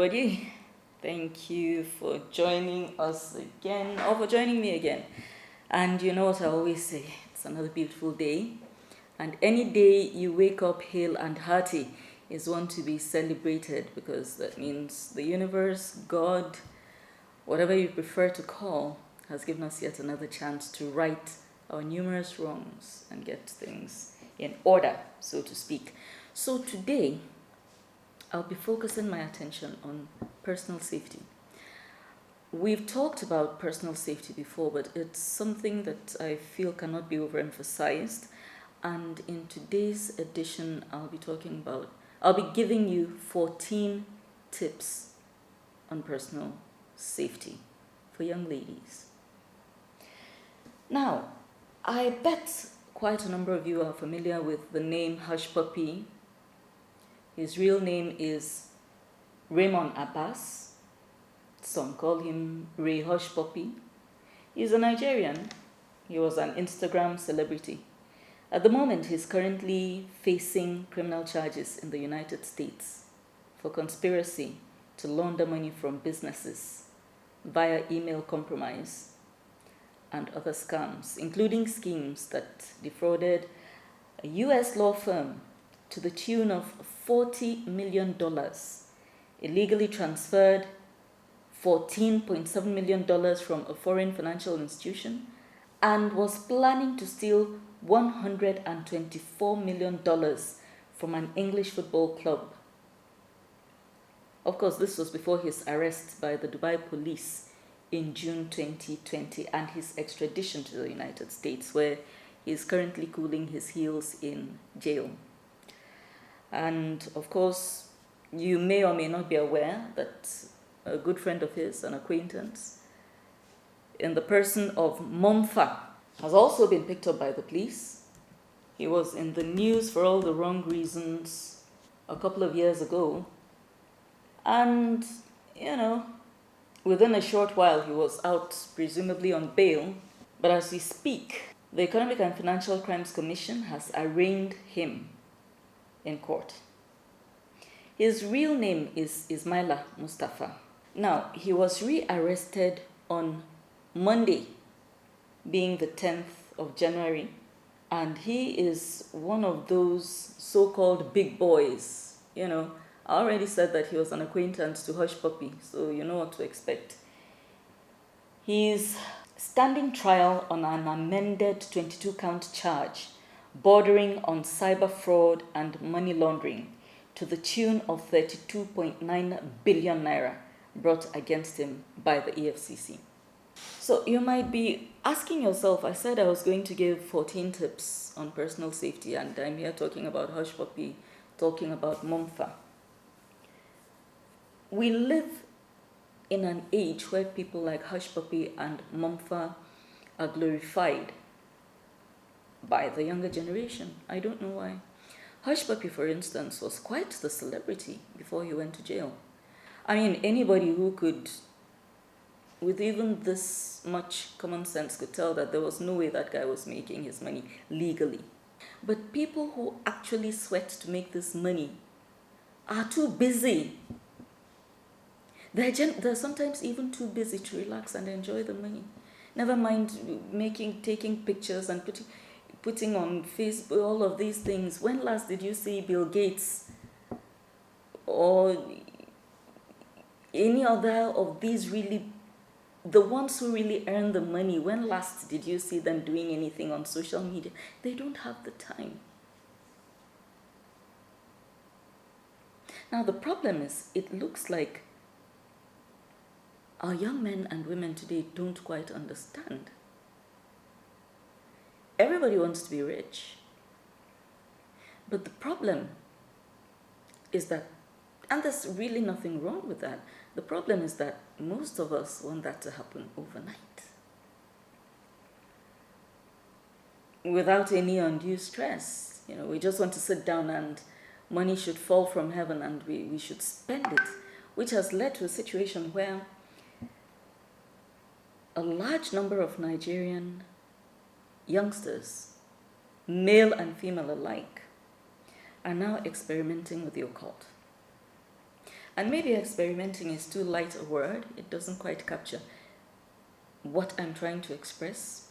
everybody. Thank you for joining us again, or for joining me again. And you know what I always say, it's another beautiful day. And any day you wake up hale and hearty is one to be celebrated, because that means the universe, God, whatever you prefer to call, has given us yet another chance to right our numerous wrongs and get things in order, so to speak. So today, I'll be focusing my attention on personal safety. We've talked about personal safety before, but it's something that I feel cannot be overemphasized. And in today's edition, I'll be giving you 14 tips on personal safety for young ladies. Now, I bet quite a number of you are familiar with the name Hush Puppy. His real name is Raymond Abbas. Some call him Ray Hush Puppy. He's a Nigerian. He was an Instagram celebrity. At the moment, he's currently facing criminal charges in the United States for conspiracy to launder money from businesses via email compromise and other scams, including schemes that defrauded a U.S. law firm to the tune of $40 million, illegally transferred $14.7 million from a foreign financial institution, and was planning to steal $124 million from an English football club. Of course, this was before his arrest by the Dubai police in June 2020 and his extradition to the United States, where he is currently cooling his heels in jail. And of course, you may or may not be aware that a good friend of his, an acquaintance, in the person of Momfa, has also been picked up by the police. He was in the news for all the wrong reasons a couple of years ago. And, within a short while, he was out, presumably on bail. But as we speak, the Economic and Financial Crimes Commission has arraigned him in court. His real name is Ismaila Mustafa. Now, he was rearrested on Monday, being the 10th of January, and he is one of those so-called big boys. I already said that he was an acquaintance to Hush Puppy, so you know what to expect. He's standing trial on an amended 22-count charge bordering on cyber fraud and money laundering to the tune of 32.9 billion naira brought against him by the EFCC. So you might be asking yourself, I said I was going to give 14 tips on personal safety, and I'm here talking about Hush Puppy, talking about Momfa. We live in an age where people like Hush Puppy and Momfa are glorified by the younger generation. I don't know why. Hush Puppy, for instance, was quite the celebrity before he went to jail. I mean, anybody who could, with even this much common sense, could tell that there was no way that guy was making his money legally. But people who actually sweat to make this money are too busy. They're sometimes even too busy to relax and enjoy the money. Never mind taking pictures and putting on Facebook, all of these things. When last did you see Bill Gates or any other of these the ones who really earn the money? When last did you see them doing anything on social media? They don't have the time. Now the problem is, it looks like our young men and women today don't quite understand. Everybody wants to be rich. But the problem is that, and there's really nothing wrong with that, the problem is that most of us want that to happen overnight, without any undue stress. We just want to sit down and money should fall from heaven and we should spend it, which has led to a situation where a large number of Nigerian youngsters, male and female alike, are now experimenting with the occult. And maybe experimenting is too light a word. It doesn't quite capture what I'm trying to express.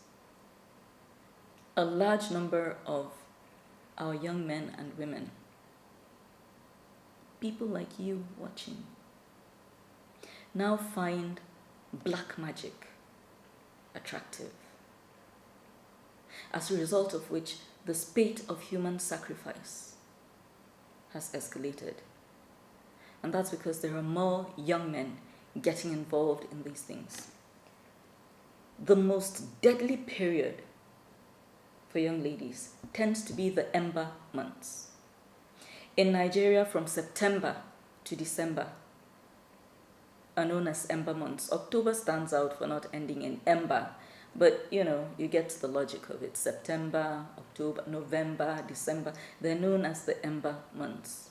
A large number of our young men and women, people like you watching, now find black magic attractive, as a result of which the spate of human sacrifice has escalated. And that's because there are more young men getting involved in these things. The most deadly period for young ladies tends to be the ember months. In Nigeria, from September to December are known as ember months. October stands out for not ending in ember, but you get the logic of it. September, October, November, December, they're known as the ember months,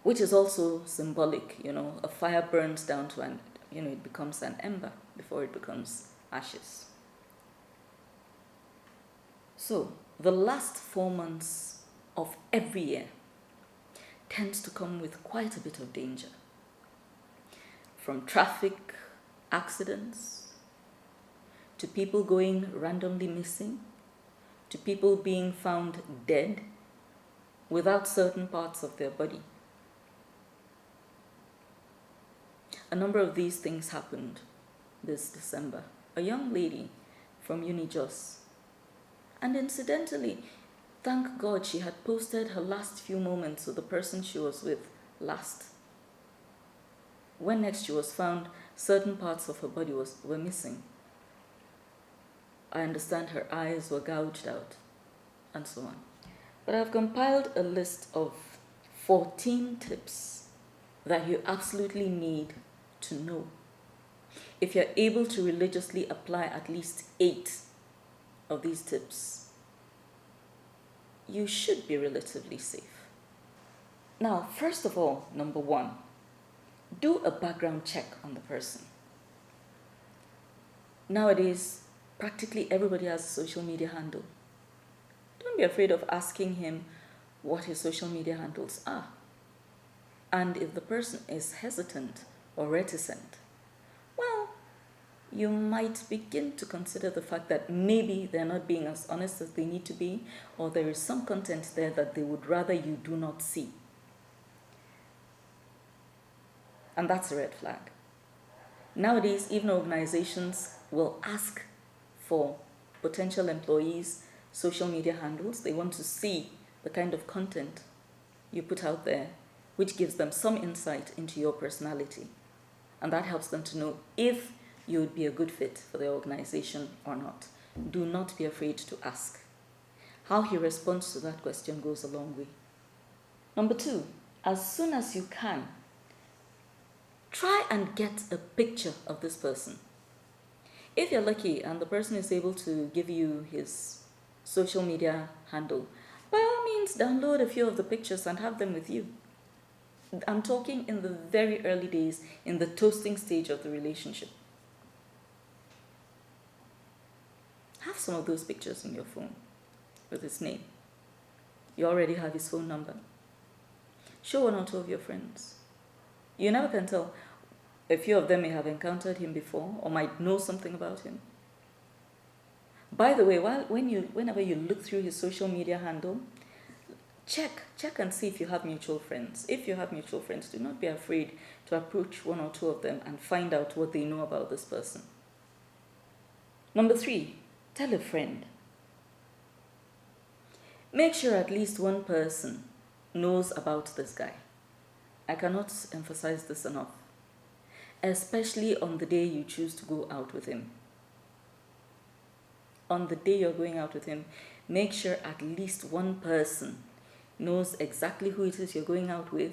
which is also symbolic. A fire burns down to it becomes an ember before it becomes ashes. So the last 4 months of every year tends to come with quite a bit of danger. From traffic accidents, to people going randomly missing, to people being found dead without certain parts of their body. A number of these things happened this December. A young lady from UniJos, and incidentally, thank God she had posted her last few moments with the person she was with last. When next she was found, certain parts of her body were missing. I understand her eyes were gouged out, and so on. But I've compiled a list of 14 tips that you absolutely need to know. If you're able to religiously apply at least 8 of these tips, you should be relatively safe. Now, first of all, number 1, do a background check on the person. Nowadays, practically everybody has a social media handle. Don't be afraid of asking him what his social media handles are. And if the person is hesitant or reticent, well, you might begin to consider the fact that maybe they're not being as honest as they need to be, or there is some content there that they would rather you do not see. And that's a red flag. Nowadays, even organizations will ask for potential employees' social media handles. They want to see the kind of content you put out there, which gives them some insight into your personality. And that helps them to know if you would be a good fit for the organization or not. Do not be afraid to ask. How he responds to that question goes a long way. Number 2, as soon as you can, try and get a picture of this person. If you're lucky and the person is able to give you his social media handle, by all means download a few of the pictures and have them with you. I'm talking in the very early days, in the toasting stage of the relationship. Have some of those pictures in your phone with his name. You already have his phone number. Show 1 or 2 of your friends. You never can tell. A few of them may have encountered him before or might know something about him. By the way, whenever you look through his social media handle, check and see if you have mutual friends. If you have mutual friends, do not be afraid to approach 1 or 2 of them and find out what they know about this person. Number 3, tell a friend. Make sure at least one person knows about this guy. I cannot emphasize this enough, especially on the day you choose to go out with him. On the day you're going out with him, make sure at least one person knows exactly who it is you're going out with,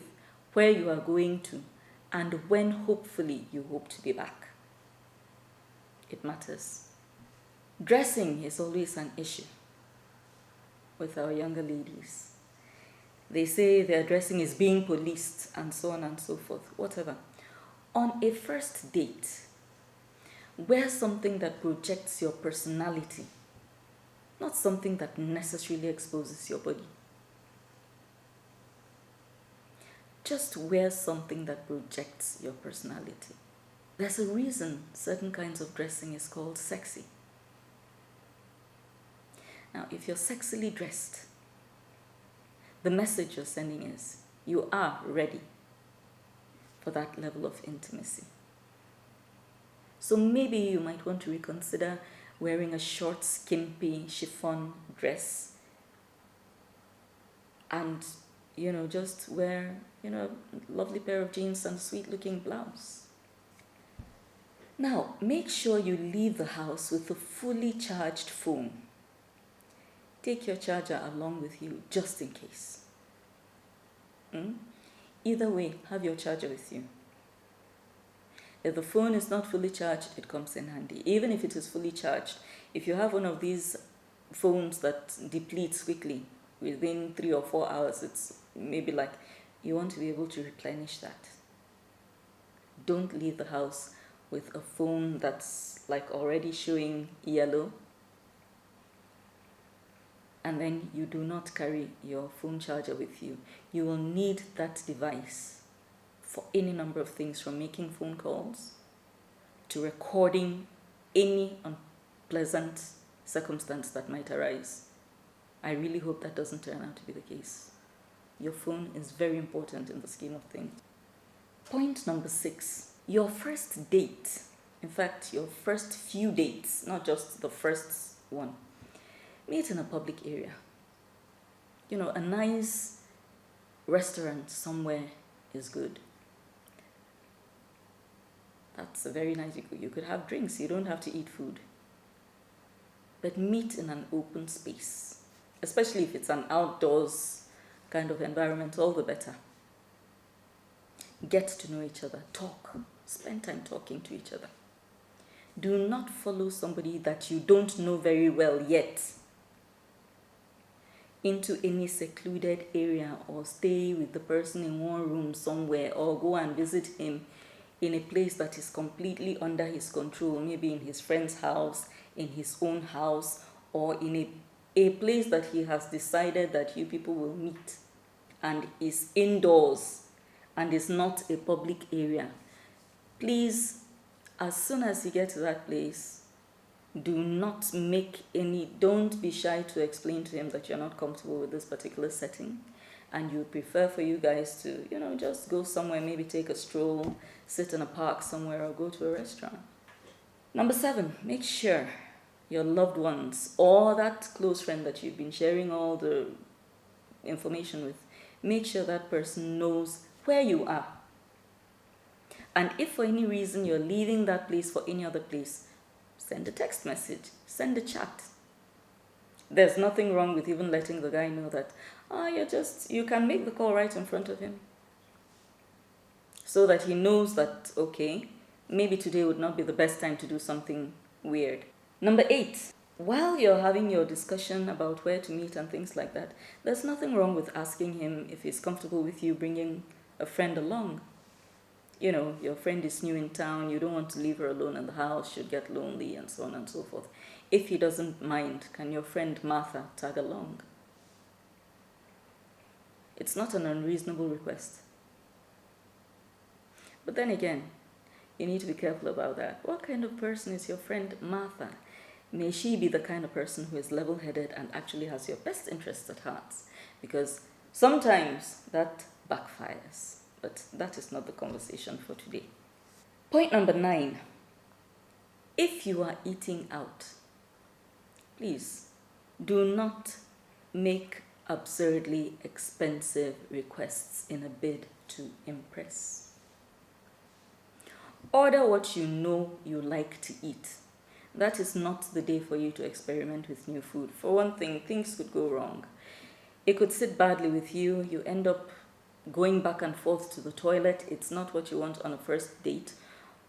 where you are going to, and when hopefully you hope to be back. It matters. Dressing is always an issue with our younger ladies. They say their dressing is being policed and so on and so forth, whatever. On a first date, wear something that projects your personality, not something that necessarily exposes your body. Just wear something that projects your personality. There's a reason certain kinds of dressing is called sexy. Now, if you're sexily dressed, the message you're sending is you are ready for that level of intimacy. So maybe you might want to reconsider wearing a short, skimpy chiffon dress and, just wear, a lovely pair of jeans and a sweet-looking blouse. Now, make sure you leave the house with a fully charged phone. Take your charger along with you, just in case. Either way, have your charger with you. If the phone is not fully charged, it comes in handy. Even if it is fully charged, if you have one of these phones that depletes quickly, within 3 or 4 hours, it's maybe like you want to be able to replenish that. Don't leave the house with a phone that's like already showing yellow, and then you do not carry your phone charger with you. You will need that device for any number of things, from making phone calls to recording any unpleasant circumstance that might arise. I really hope that doesn't turn out to be the case. Your phone is very important in the scheme of things. Point number 6, your first date. In fact, your first few dates, not just the first one. Meet in a public area. A nice restaurant somewhere is good. That's a very nice, you could have drinks, you don't have to eat food. But meet in an open space, especially if it's an outdoors kind of environment, all the better. Get to know each other, talk, spend time talking to each other. Do not follow somebody that you don't know very well yet into any secluded area, or stay with the person in one room somewhere, or go and visit him in a place that is completely under his control, maybe in his friend's house, in his own house, or in a place that he has decided that you people will meet and is indoors and is not a public area. Please, as soon as you get to that place, don't be shy to explain to him that you're not comfortable with this particular setting, and you prefer for you guys to, just go somewhere, maybe take a stroll, sit in a park somewhere, or go to a restaurant. Number 7, make sure your loved ones or that close friend that you've been sharing all the information with, make sure that person knows where you are. And if for any reason you're leaving that place for any other place, send a text message, send a chat. There's nothing wrong with even letting the guy know that, you can make the call right in front of him, so that he knows that, okay, maybe today would not be the best time to do something weird. Number 8, while you're having your discussion about where to meet and things like that, there's nothing wrong with asking him if he's comfortable with you bringing a friend along. Your friend is new in town, you don't want to leave her alone in the house, she'll get lonely, and so on and so forth. If he doesn't mind, can your friend Martha tag along? It's not an unreasonable request. But then again, you need to be careful about that. What kind of person is your friend Martha? May she be the kind of person who is level-headed and actually has your best interests at heart, because sometimes that backfires. But that is not the conversation for today. Point number 9. If you are eating out, please do not make absurdly expensive requests in a bid to impress. Order what you know you like to eat. That is not the day for you to experiment with new food. For one thing, things could go wrong. It could sit badly with you. You end up going back and forth to the toilet. It's not what you want on a first date.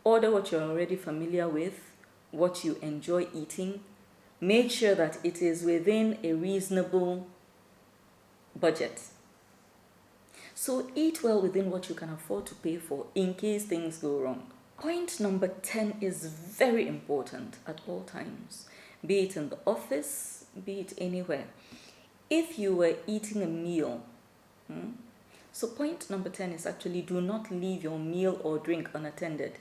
Order what you're already familiar with, what you enjoy eating. Make sure that it is within a reasonable budget. So eat well within what you can afford to pay for in case things go wrong. Point number 10 is very important at all times, be it in the office, be it anywhere. If you were eating a meal, So point number 10 is actually do not leave your meal or drink unattended.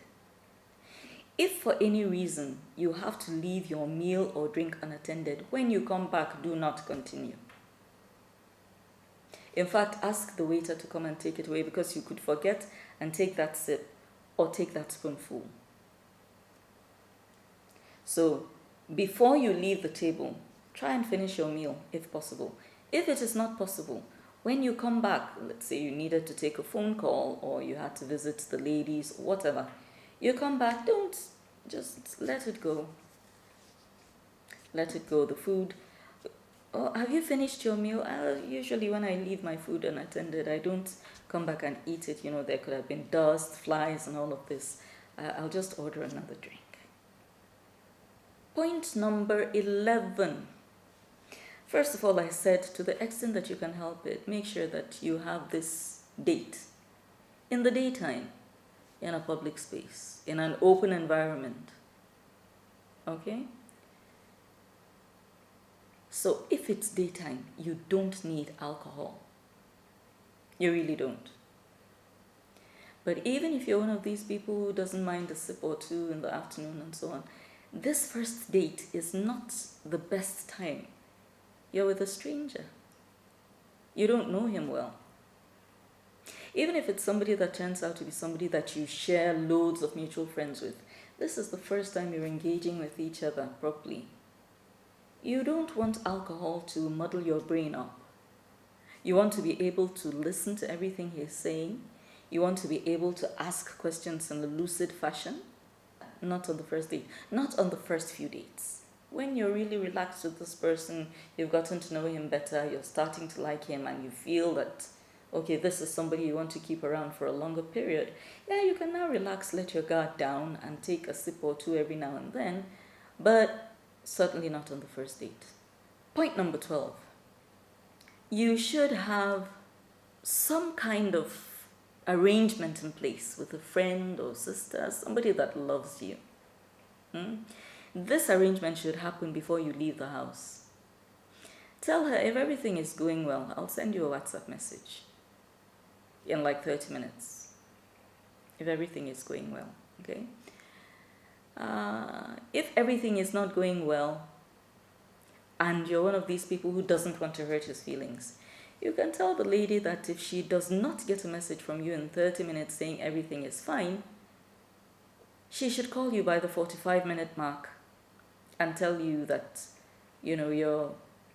If for any reason you have to leave your meal or drink unattended, when you come back, do not continue. In fact, ask the waiter to come and take it away, because you could forget and take that sip or take that spoonful. So before you leave the table, try and finish your meal if possible. If it is not possible, when you come back, let's say you needed to take a phone call or you had to visit the ladies, whatever, you come back, don't just let it go. Let it go. The food. Oh, have you finished your meal? Usually when I leave my food unattended, I don't come back and eat it. There could have been dust, flies, and all of this. I'll just order another drink. Point number 11. First of all, I said, to the extent that you can help it, make sure that you have this date in the daytime, in a public space, in an open environment. Okay? So if it's daytime, you don't need alcohol. You really don't. But even if you're one of these people who doesn't mind a sip or two in the afternoon and so on, this first date is not the best time. You're with a stranger. You don't know him well. Even if it's somebody that turns out to be somebody that you share loads of mutual friends with, this is the first time you're engaging with each other properly. You don't want alcohol to muddle your brain up. You want to be able to listen to everything he's saying. You want to be able to ask questions in a lucid fashion. Not on the first date. Not on the first few dates. When you're really relaxed with this person, you've gotten to know him better, you're starting to like him, and you feel that, okay, this is somebody you want to keep around for a longer period. Yeah, you can now relax, let your guard down, and take a sip or two every now and then, but certainly not on the first date. Point number 12. You should have some kind of arrangement in place with a friend or sister, somebody that loves you. This arrangement should happen before you leave the house. Tell her, if everything is going well, I'll send you a WhatsApp message in like 30 minutes. If everything is going well, okay? If everything is not going well, and you're one of these people who doesn't want to hurt his feelings, you can tell the lady that if she does not get a message from you in 30 minutes saying everything is fine, she should call you by the 45-minute mark and tell you that,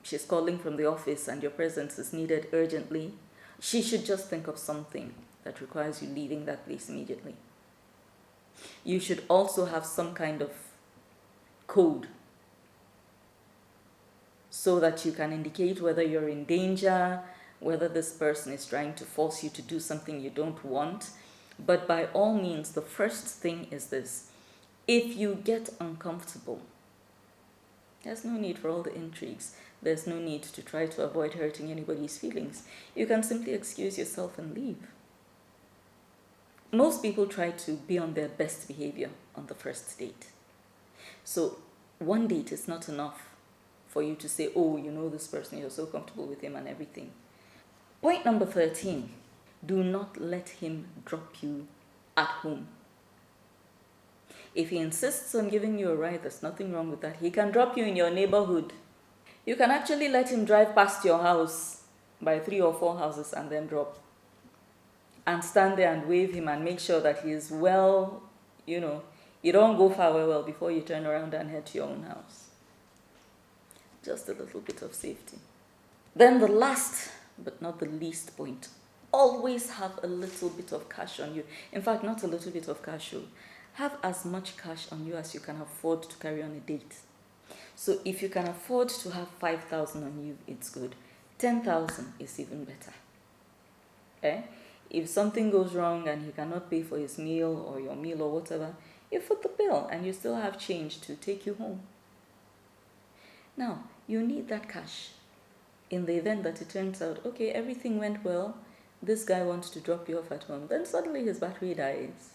she's calling from the office and your presence is needed urgently. She should just think of something that requires you leaving that place immediately. You should also have some kind of code so that you can indicate whether you're in danger, whether this person is trying to force you to do something you don't want. But by all means, the first thing is this. If you get uncomfortable, there's no need for all the intrigues. There's no need to try to avoid hurting anybody's feelings. You can simply excuse yourself and leave. Most people try to be on their best behavior on the first date. So one date is not enough for you to say, oh, you know this person, you're so comfortable with him and everything. Point number 13, do not let him drop you at home. If he insists on giving you a ride, there's nothing wrong with that. He can drop you in your neighborhood. You can actually let him drive past your house by 3 or 4 houses and then drop. And stand there and wave him and make sure that he is well, you don't go far well before you turn around and head to your own house. Just a little bit of safety. Then the last but not the least point, always have a little bit of cash on you. In fact, not a little bit of cash. Have as much cash on you as you can afford to carry on a date. So if you can afford to have 5,000 on you, it's good. 10,000 is even better. Okay? If something goes wrong and he cannot pay for his meal or your meal or whatever, you foot the bill and you still have change to take you home. Now, you need that cash in the event that it turns out, okay, everything went well, this guy wants to drop you off at home, then suddenly his battery dies.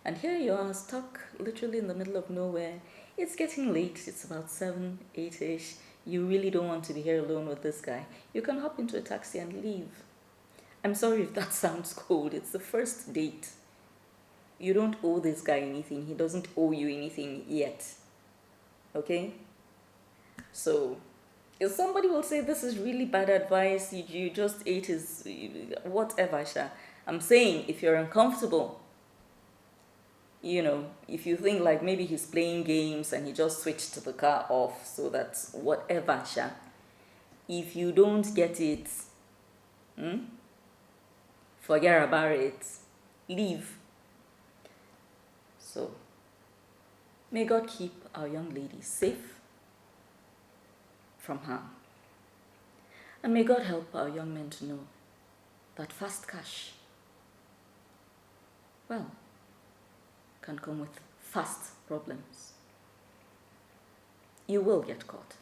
And here you are, stuck literally in the middle of nowhere. It's getting late, it's about 7, 8-ish. You really don't want to be here alone with this guy. You can hop into a taxi and leave. I'm sorry if that sounds cold. It's the first date. You don't owe this guy anything. He doesn't owe you anything yet. Okay? So, if somebody will say this is really bad advice, you just ate his whatever, Sha. I'm saying if you're uncomfortable, if you think like maybe he's playing games and he just switched the car off so that whatever, Sha. If you don't get it, forget about it. Leave. So, may God keep our young ladies safe from harm. And may God help our young men to know that fast cash, well, can come with fast problems. You will get caught.